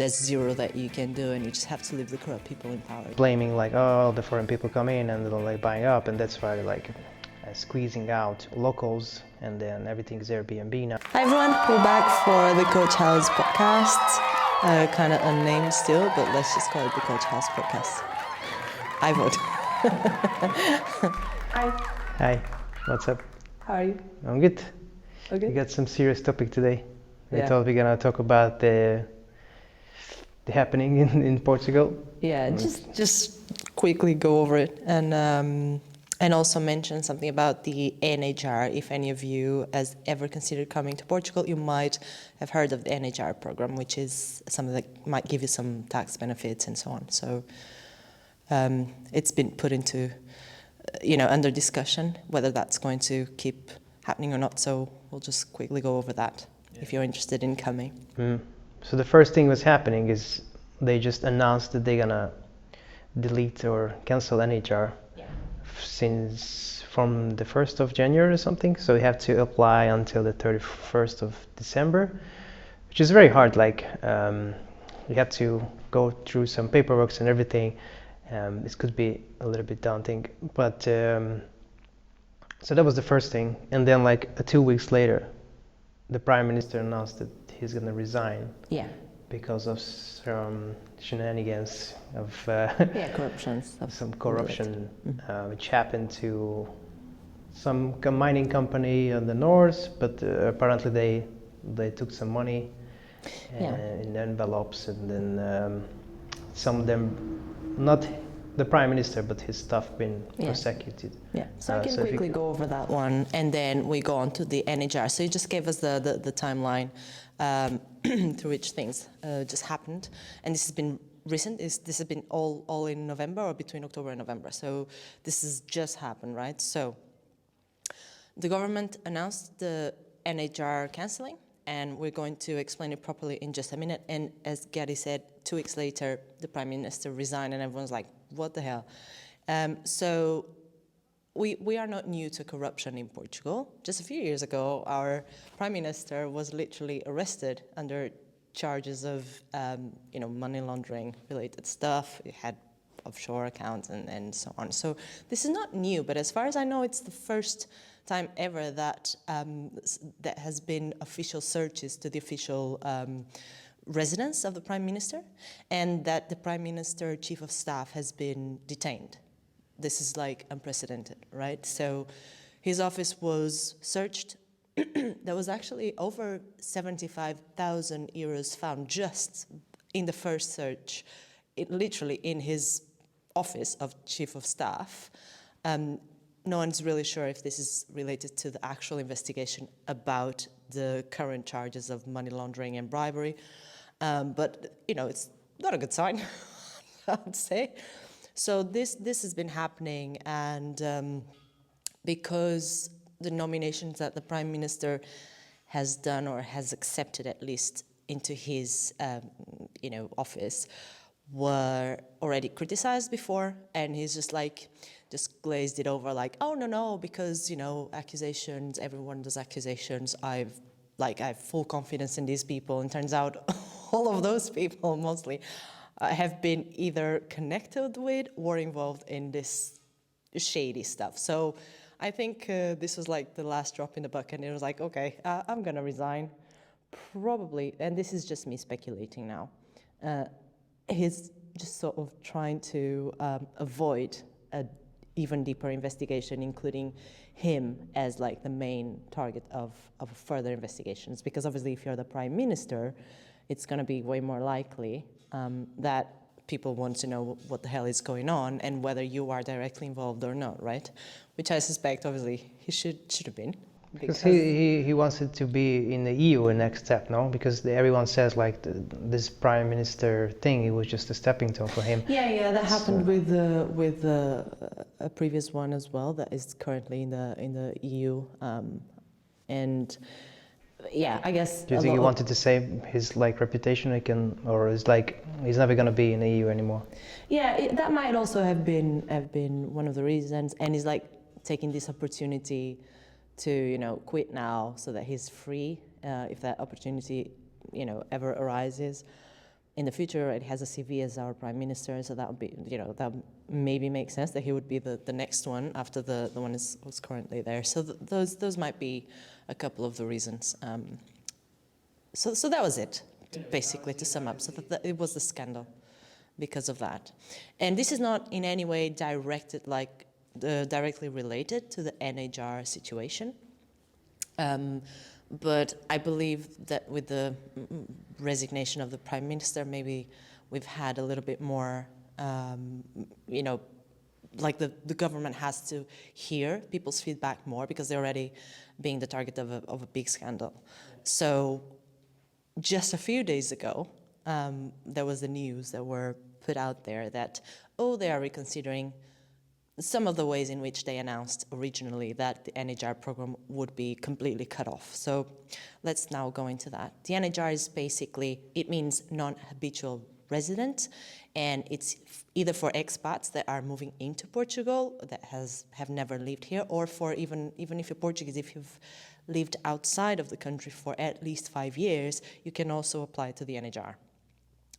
there's zero that you can do, and you just have to leave the corrupt people in power. Blaming like, oh, the foreign people come in and they're like buying up, and that's why they're like squeezing out locals, and then everything's Airbnb now. Hi everyone, we're back for the Coach House podcast. Kind of unnamed still, but let's just call it the Coach House podcast. I vote. Hi. Hi, what's up? How are you? I'm good. Okay. We got some serious topic today. We Yeah. thought we're gonna talk about the happening in Portugal. Yeah, just quickly go over it and also mention something about the NHR. If any of you has ever considered coming to Portugal, you might have heard of the NHR program, which is something that might give you some tax benefits and so on. So it's been put into, under discussion whether that's going to keep happening or not. So we'll just quickly go over that if you're interested in coming. So the first thing was happening is they just announced that they're gonna delete or cancel NHR since from the 1st of January or something. So you have to apply until the 31st of December, which is very hard. Like you have to go through some paperwork and everything. This could be a little bit daunting, but so that was the first thing. And then like 2 weeks later, the Prime Minister announced that he's gonna resign. Yeah. Because of some shenanigans of Corruption. some corruption, which happened to some mining company in the north, but apparently they took some money in envelopes, and then some of them, not the Prime Minister, but his staff, been prosecuted. Yeah, so I can quickly go over that one, and then we go on to the NHR. So you just gave us the timeline through which things just happened, and this has been recent. This has been all in November, or between October and November. So this has just happened, right? So the government announced the NHR cancelling, and we're going to explain it properly in just a minute. And as Gary said, 2 weeks later, the Prime Minister resigned, and everyone's like, what the hell? So we are not new to corruption in Portugal. Just a few years ago, our Prime Minister was literally arrested under charges of money laundering related stuff. He had offshore accounts and so on. So this is not new, but as far as I know, it's the first time ever that that has been official searches to the official residence of the Prime Minister, and that the Prime Minister Chief of Staff has been detained. This is like unprecedented, right? So his office was searched. There was actually over 75,000 euros found just in the first search, literally in his office of Chief of Staff. No one's really sure if this is related to the actual investigation about the current charges of money laundering and bribery. But, it's not a good sign, I would say. So this has been happening, and because the nominations that the Prime Minister has done, or has accepted at least, into his, office, were already criticized before, and he's just glazed it over like, oh, no, because, accusations, everyone does accusations, I have full confidence in these people, and turns out all of those people mostly have been either connected with or involved in this shady stuff. So I think this was like the last drop in the bucket, and it was like, okay, I'm gonna resign, probably, and this is just me speculating now. He's just sort of trying to avoid an even deeper investigation, including him as like the main target of further investigations. Because obviously, if you're the Prime Minister, it's going to be way more likely that people want to know what the hell is going on and whether you are directly involved or not, right? Which I suspect, obviously, he should have been. Because he wants it to be in the EU a next step, no? Because everyone says like this Prime Minister thing, it was just a stepping stone for him. Yeah, that happened with a previous one as well that is currently in the EU, and yeah, I guess. Do you think he wanted to save his reputation, or is he's never going to be in the EU anymore? Yeah, that might also have been one of the reasons, and he's taking this opportunity to quit now so that he's free if that opportunity ever arises. in the future, it has a CV as our prime minister, so that would be, that maybe makes sense that he would be the next one after the one who's currently there. So those might be a couple of the reasons. So that was it, basically, to sum up. So that it was the scandal because of that. And this is not in any way directly related to the NHR situation. But I believe that with the resignation of the Prime Minister, maybe we've had a little bit more, like the government has to hear people's feedback more because they're already being the target of a big scandal. So just a few days ago, there was the news that were put out there that, they are reconsidering some of the ways in which they announced originally that the NHR program would be completely cut off. So let's now go into that. The NHR is basically, it means non-habitual resident, and it's either for expats that are moving into Portugal that have never lived here, or for even if you're Portuguese, if you've lived outside of the country for at least 5 years, you can also apply to the NHR.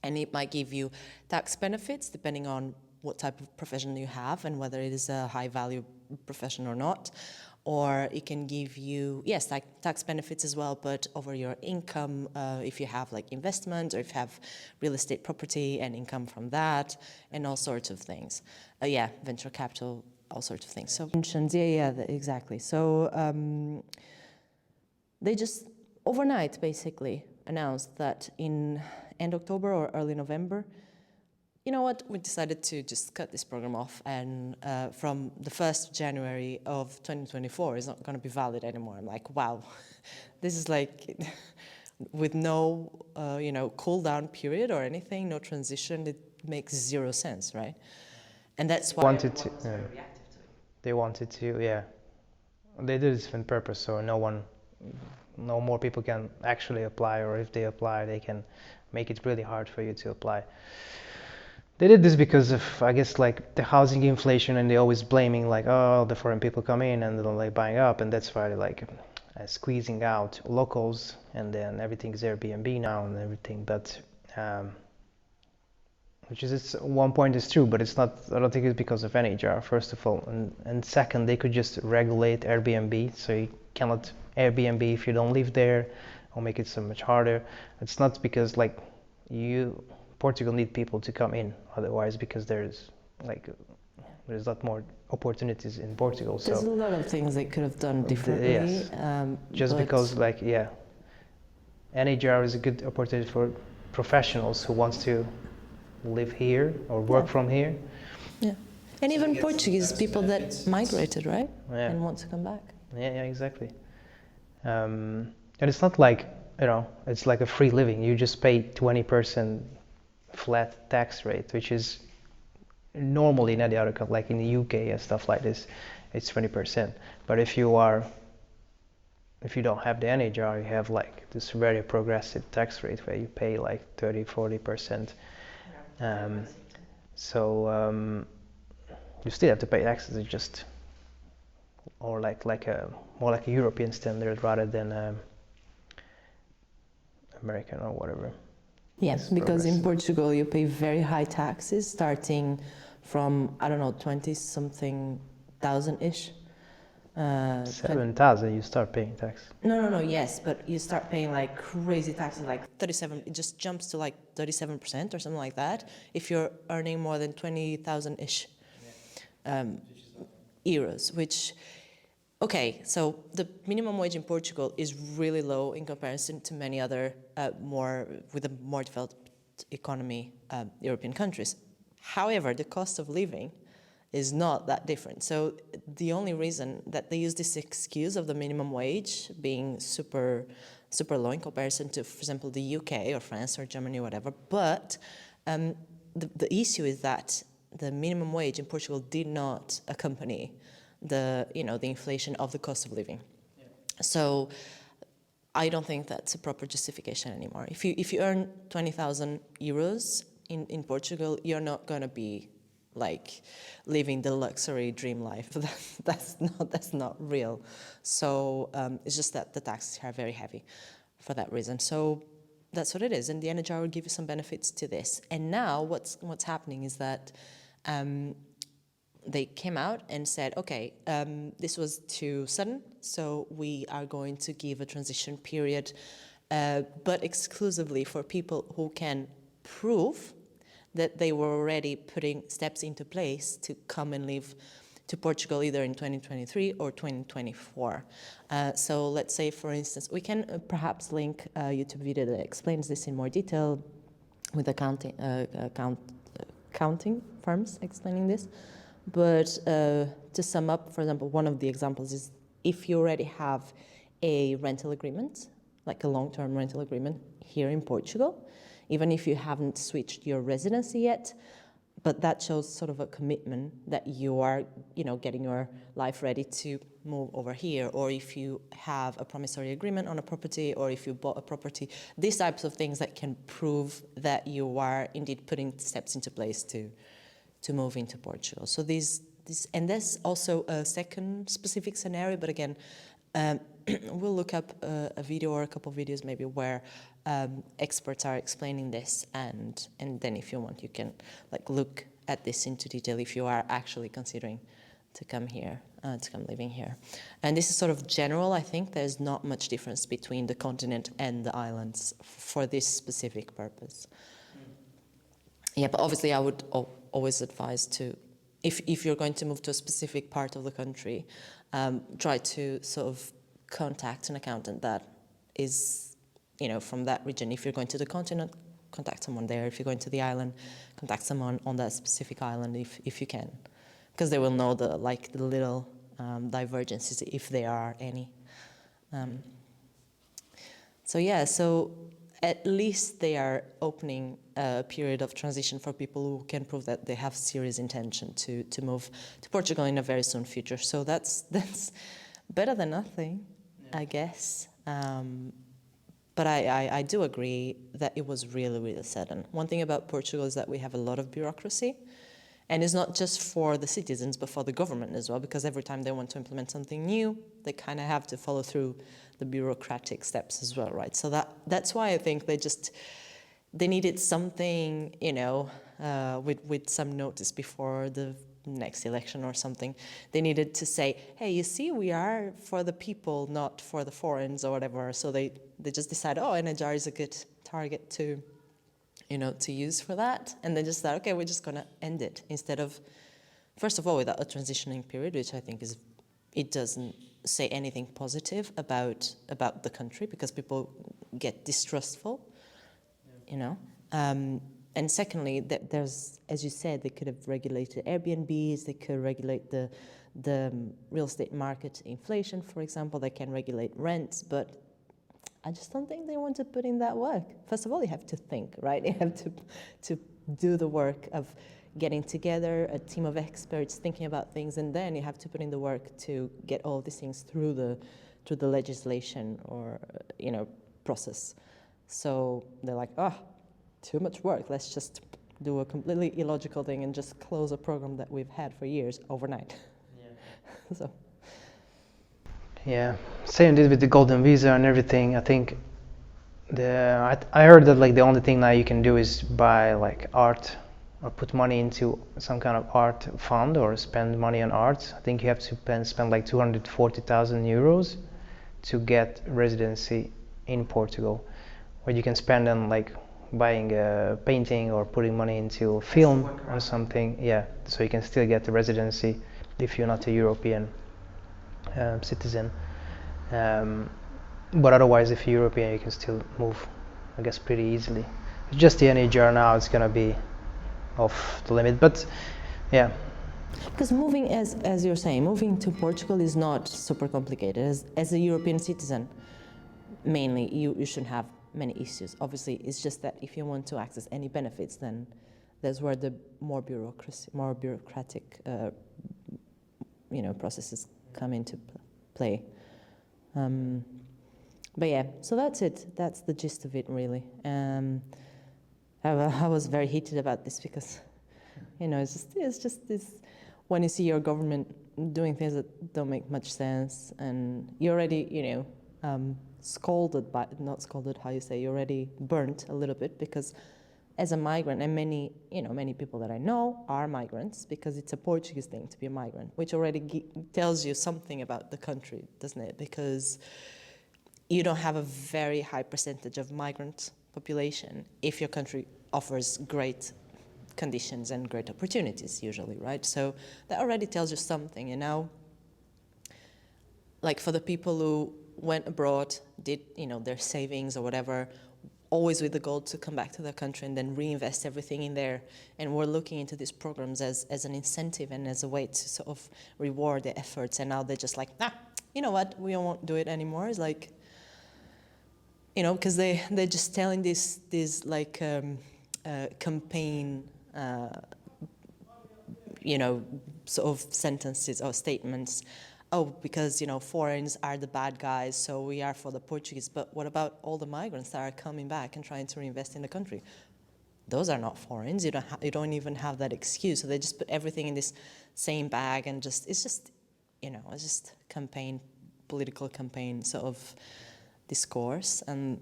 And it might give you tax benefits depending on what type of profession you have and whether it is a high-value profession or not. Or it can give you, yes, like tax benefits as well, but over your income, if you have like investments or if you have real estate property and income from that, and all sorts of things. Venture capital, all sorts of things. So pensions, exactly. So they just overnight basically announced that in end October or early November, you know what, we decided to just cut this program off, and from the 1st of January of 2024, it's not going to be valid anymore. I'm like, wow, this is like, with no, cool down period or anything, no transition, it makes zero sense, right? And that's why Wanted to, yeah. They wanted to, yeah. They did this on purpose, so no more people can actually apply, or if they apply, they can make it really hard for you to apply. They did this because of, I guess, like the housing inflation, and they always blaming like, the foreign people come in and they're like buying up, and that's why they're like squeezing out locals, and then everything's Airbnb now and everything. But which is, one point is true, but it's not. I don't think it's because of NHR, first of all, and second, they could just regulate Airbnb, so you cannot Airbnb if you don't live there, or make it so much harder. It's not because like Portugal need people to come in otherwise, because there's a lot more opportunities in Portugal. So there's a lot of things they could have done differently. Yes. Just because NHR is a good opportunity for professionals who wants to live here or work from here. Yeah. And even Portuguese people that migrated, right? Yeah. And want to come back. Yeah, exactly. And it's not like, it's like a free living. You just pay 20% flat tax rate, which is normally in any other country, like in the UK and stuff like this, it's 20%. But if you don't have the NHR, you have like this very progressive tax rate where you pay like 30-40%. So you still have to pay taxes. It's just more like a European standard rather than American or whatever. Yes, because in Portugal you pay very high taxes, starting from 20-something thousand-ish. 7,000 you start paying tax. No, yes, but you start paying like crazy taxes, like 37. It just jumps to like 37% or something like that if you're earning more than 20,000-ish euros. Which, okay, so the minimum wage in Portugal is really low in comparison to many other with a more developed economy European countries. However, the cost of living is not that different. So the only reason that they use this excuse of the minimum wage being super low in comparison to, for example, the UK or France or Germany or whatever, but the issue is that the minimum wage in Portugal did not accompany the inflation of the cost of living. Yeah. So I don't think that's a proper justification anymore. If you earn 20,000 euros in Portugal, you're not going to be like living the luxury dream life. That's not real. So it's just that the taxes are very heavy for that reason. So that's what it is, and the NHR will give you some benefits to this. And now what's happening is that they came out and said, okay, this was too sudden, so we are going to give a transition period, but exclusively for people who can prove that they were already putting steps into place to come and live to Portugal either in 2023 or 2024. So let's say, for instance, we can perhaps link a YouTube video that explains this in more detail with accounting firms explaining this. But to sum up, for example, one of the examples is if you already have a rental agreement, like a long-term rental agreement here in Portugal, even if you haven't switched your residency yet, but that shows sort of a commitment that you are, getting your life ready to move over here, or if you have a promissory agreement on a property, or if you bought a property, these types of things that can prove that you are indeed putting steps into place to move into Portugal. So and there's also a second specific scenario, but again, we'll look up a video or a couple of videos maybe where experts are explaining this, and then if you want, you can look at this into detail if you are actually considering to come here, to come living here. And this is sort of general. I think there's not much difference between the continent and the islands for this specific purpose. Yeah, but obviously I would always advise to, if you're going to move to a specific part of the country, try to sort of contact an accountant that is, from that region. If you're going to the continent, contact someone there. If you're going to the island, contact someone on that specific island if you can, because they will know the little divergences if there are any. So at least they are opening a period of transition for people who can prove that they have serious intention to move to Portugal in a very soon future. So that's better than nothing, I guess. But I do agree that it was really, really sudden. One thing about Portugal is that we have a lot of bureaucracy, and it's not just for the citizens, but for the government as well, because every time they want to implement something new, they kind of have to follow through the bureaucratic steps as well, right? So that's why I think they needed something, with some notice before the next election or something. They needed to say, hey, you see, we are for the people, not for the foreigners or whatever. So they just decided, NHR is a good target to use for that. And they just thought, okay, we're just going to end it, instead of, first of all, without a transitioning period, which I think it doesn't say anything positive about the country, because people get distrustful, And secondly, there's, as you said, they could have regulated Airbnbs, they could regulate the real estate market inflation, for example, they can regulate rents, but I just don't think they want to put in that work. First of all, you have to think, right? You have to do the work of getting together a team of experts thinking about things, and then you have to put in the work to get all these things through the legislation or process. So they're like, too much work. Let's just do a completely illogical thing and just close a program that we've had for years overnight. Yeah. So. Yeah, same did with the golden visa and everything. I think I heard that the only thing now you can do is buy art or put money into some kind of art fund or spend money on art. I think you have to spend 240,000 euros to get residency in Portugal, where you can spend on buying a painting or putting money into a film or something. Yeah, so you can still get the residency if you're not a European citizen. But otherwise, if you're European, you can still move, I guess, pretty easily. Just the NHR now, it's gonna be off the limit, but yeah. Because moving, as you're saying, moving to Portugal is not super complicated. As a European citizen, mainly, you shouldn't have many issues. Obviously, it's just that if you want to access any benefits, then that's where the more bureaucratic, processes come into play. But yeah, so that's it. That's the gist of it, really. I was very heated about this because, it's just this. When you see your government doing things that don't make much sense, and you already, scolded by, not scolded, how you say, you're already burnt a little bit, because as a migrant, and many people that I know are migrants, because it's a Portuguese thing to be a migrant, which already tells you something about the country, doesn't it? Because you don't have a very high percentage of migrant population if your country offers great conditions and great opportunities, usually, right? So that already tells you something. And now, like for the people who went abroad, did their savings or whatever, always with the goal to come back to their country and then reinvest everything in there. And we're looking into these programs as an incentive and as a way to sort of reward their efforts. And now they're just like, you know what, we won't do it anymore. It's like, because they're just telling these like campaign, sort of sentences or statements. Oh, because, foreigners are the bad guys, so we are for the Portuguese. But what about all the migrants that are coming back and trying to reinvest in the country? Those are not foreigners. You don't even have that excuse. So they just put everything in this same bag, and it's just political campaign sort of discourse. And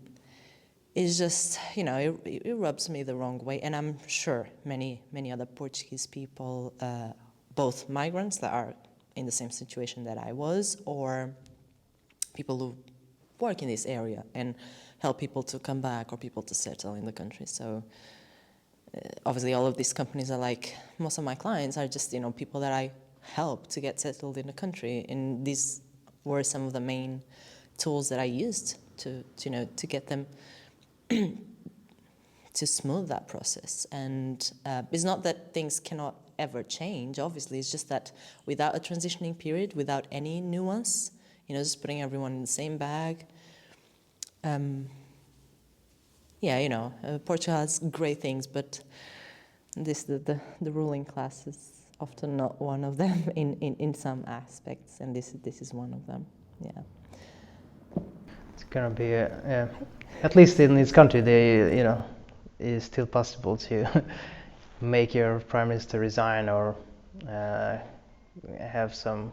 it's just, it rubs me the wrong way. And I'm sure many other Portuguese people, both migrants that are in the same situation that I was, or people who work in this area and help people to come back or people to settle in the country. So obviously all of these companies are like, most of my clients are just, people that I help to get settled in the country. And these were some of the main tools that I used to get them to smooth that process. And it's not that things cannot ever change, obviously. It's just that without a transitioning period, without any nuance, just putting everyone in the same bag. Portugal has great things, but the ruling class is often not one of them in some aspects, and this is one of them. Yeah. It's gonna be at least in this country, it's still possible to make your prime minister resign or have some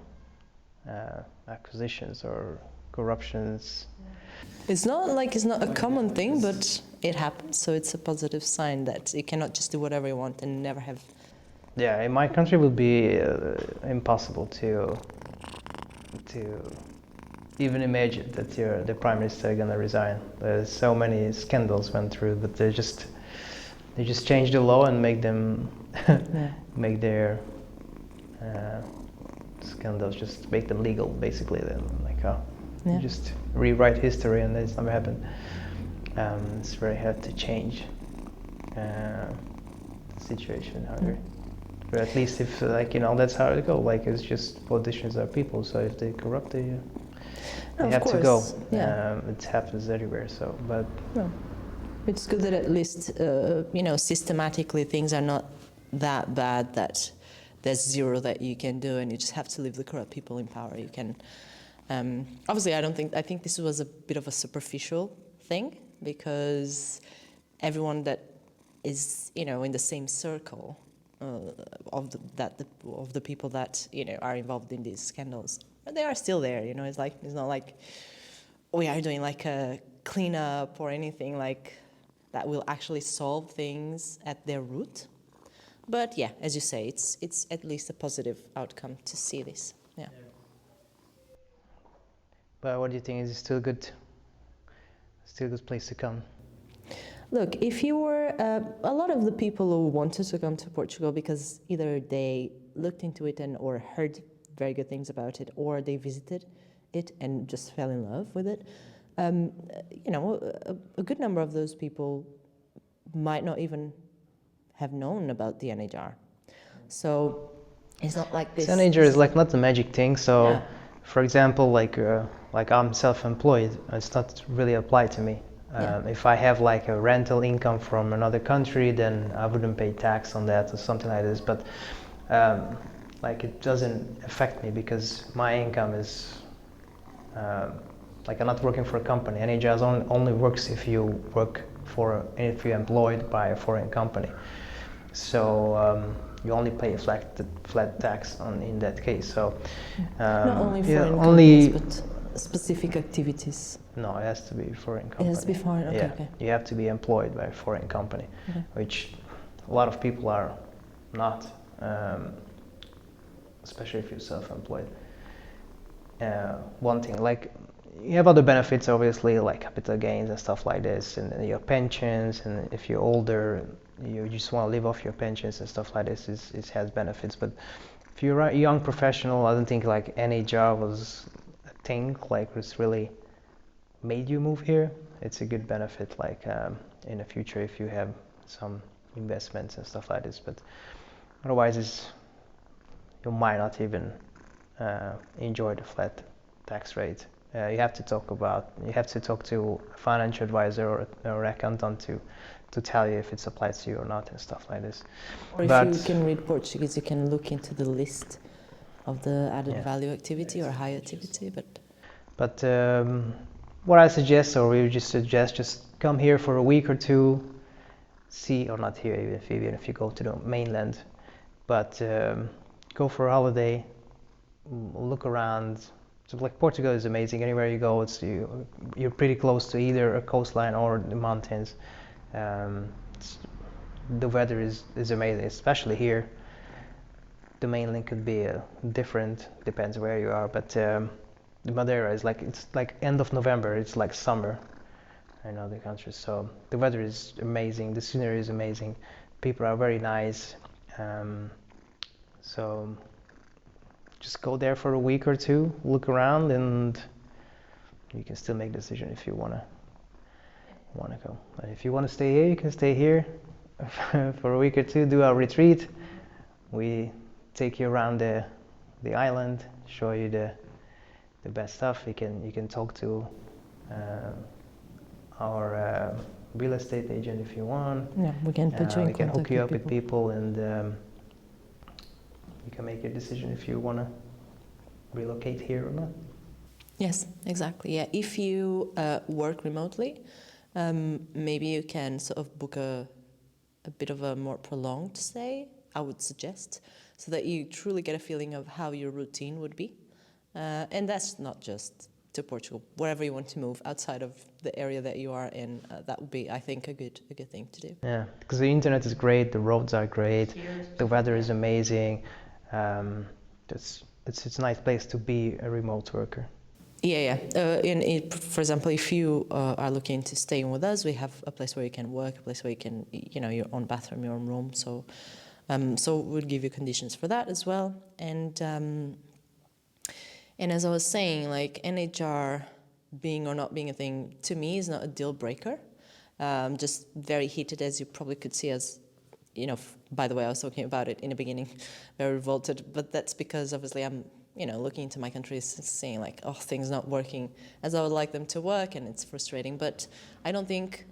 acquisitions or corruptions. It's not a common thing, but it happens. So it's a positive sign that you cannot just do whatever you want and never have. Yeah, in my country, it would be impossible to even imagine that the prime minister is gonna resign. There's so many scandals went through, but they just change the law and make them make their scandals, just make them legal, basically. Then just rewrite history, and it's never happened. It's very hard to change the situation in Hungary. But at least if that's how it goes. Like, it's just politicians are people, so if they corrupt, they have to go. Yeah. It happens everywhere. So, but. No. It's good that at least, systematically things are not that bad that there's zero that you can do, and you just have to leave the corrupt people in power. You can, obviously, I think this was a bit of a superficial thing, because everyone that is, in the same circle of the people that, are involved in these scandals, they are still there. It's not like we are doing like a cleanup or anything like that will actually solve things at their root. But yeah, as you say, it's at least a positive outcome to see this. Yeah. But what do you think? Is it still good place to come? Look, if you were a lot of the people who wanted to come to Portugal because either they looked into it or heard very good things about it, or they visited it and just fell in love with it. A good number of those people might not even have known about the NHR. So it's not like this. NHR is like not a magic thing. So, yeah. For example, like I'm self-employed, it's not really applied to me. If I have like a rental income from another country, then I wouldn't pay tax on that or something like this. But like it doesn't affect me because my income is. Like I'm not working for a company. NHS only works if you're employed by a foreign company. So you only pay a flat tax in that case. So not only foreign companies, but specific activities? No, it has to be foreign company. It has to be foreign. Okay, Yeah, okay. you have to be employed by a foreign company, Okay. which a lot of people are not, especially if you're self-employed. One thing, like, you have other benefits, obviously, like capital gains and stuff like this, and your pensions, and if you're older, you just want to live off your pensions and stuff like this, it has benefits. But if you're a young professional, I don't think like any job was a thing, like it's really made you move here. It's a good benefit, like in the future, if you have some investments and stuff like this. But otherwise, you might not even enjoy the flat tax rate. You have to talk to a financial advisor or accountant to tell you if it's applied to you or not and stuff like this. Or if But you can read Portuguese, you can look into the list of the added value activity or high activity. But what I suggest, or we would just suggest, just come here for a week or two, see, or not here, even if you go to the mainland, but go for a holiday, look around. So like Portugal is amazing. Anywhere you go, you're pretty close to either a coastline or the mountains. The weather is amazing, especially here. The mainland could be different, depends where you are, but the Madeira is it's like end of November. It's like summer in other countries. So the weather is amazing. The scenery is amazing. People are very nice. So just go there for a week or two, look around, and you can still make a decision if you wanna go. But if you wanna stay here, you can stay here for a week or two. Do a retreat. We take you around the island, show you the best stuff. You can talk to our real estate agent if you want. Yeah, we can put you in we can contact hook you up with with people, and you can make a decision if you want to relocate here or not. Yes, exactly. Yeah, if you work remotely, maybe you can sort of book a bit of a more prolonged stay, I would suggest, so that you truly get a feeling of how your routine would be. And that's not just to Portugal. Wherever you want to move outside of the area that you are in, that would be, I think, a good thing to do. Yeah, because the internet is great, the roads are great, the weather is amazing. It's a nice place to be a remote worker. Yeah. For example, if you are looking to stay with us, we have a place where you can work, a place where you can, your own bathroom, your own room. So we'll give you conditions for that as well. And as I was saying, like NHR being or not being a thing, to me is not a deal breaker. Just very heated, as you probably could see, as by the way, I was talking about it in the beginning, very revolted, but that's because obviously I'm, looking into my country, seeing like, things not working as I would like them to work, and it's frustrating, but I don't think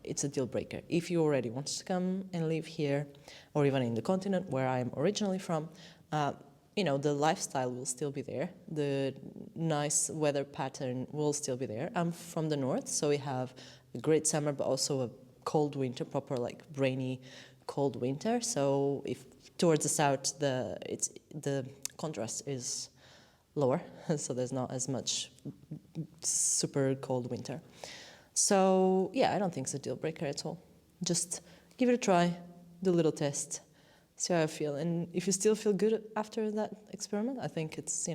it's a deal breaker. If you already want to come and live here, or even in the continent where I'm originally from, the lifestyle will still be there. The nice weather pattern will still be there. I'm from the north, so we have a great summer, but also a cold winter, proper like rainy, cold winter. So if towards the south, the contrast is lower, so there's not as much super cold winter. So yeah, I don't think it's a deal breaker at all. Just give it a try, do a little test, see how I feel, and if you still feel good after that experiment, I think it's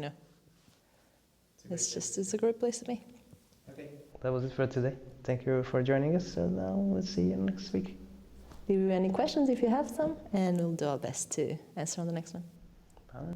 it's a great place to be. Okay, that was it for today. Thank you for joining us, and now let's see you next week. Leave you any questions if you have some, and we'll do our best to answer on the next one. Bye.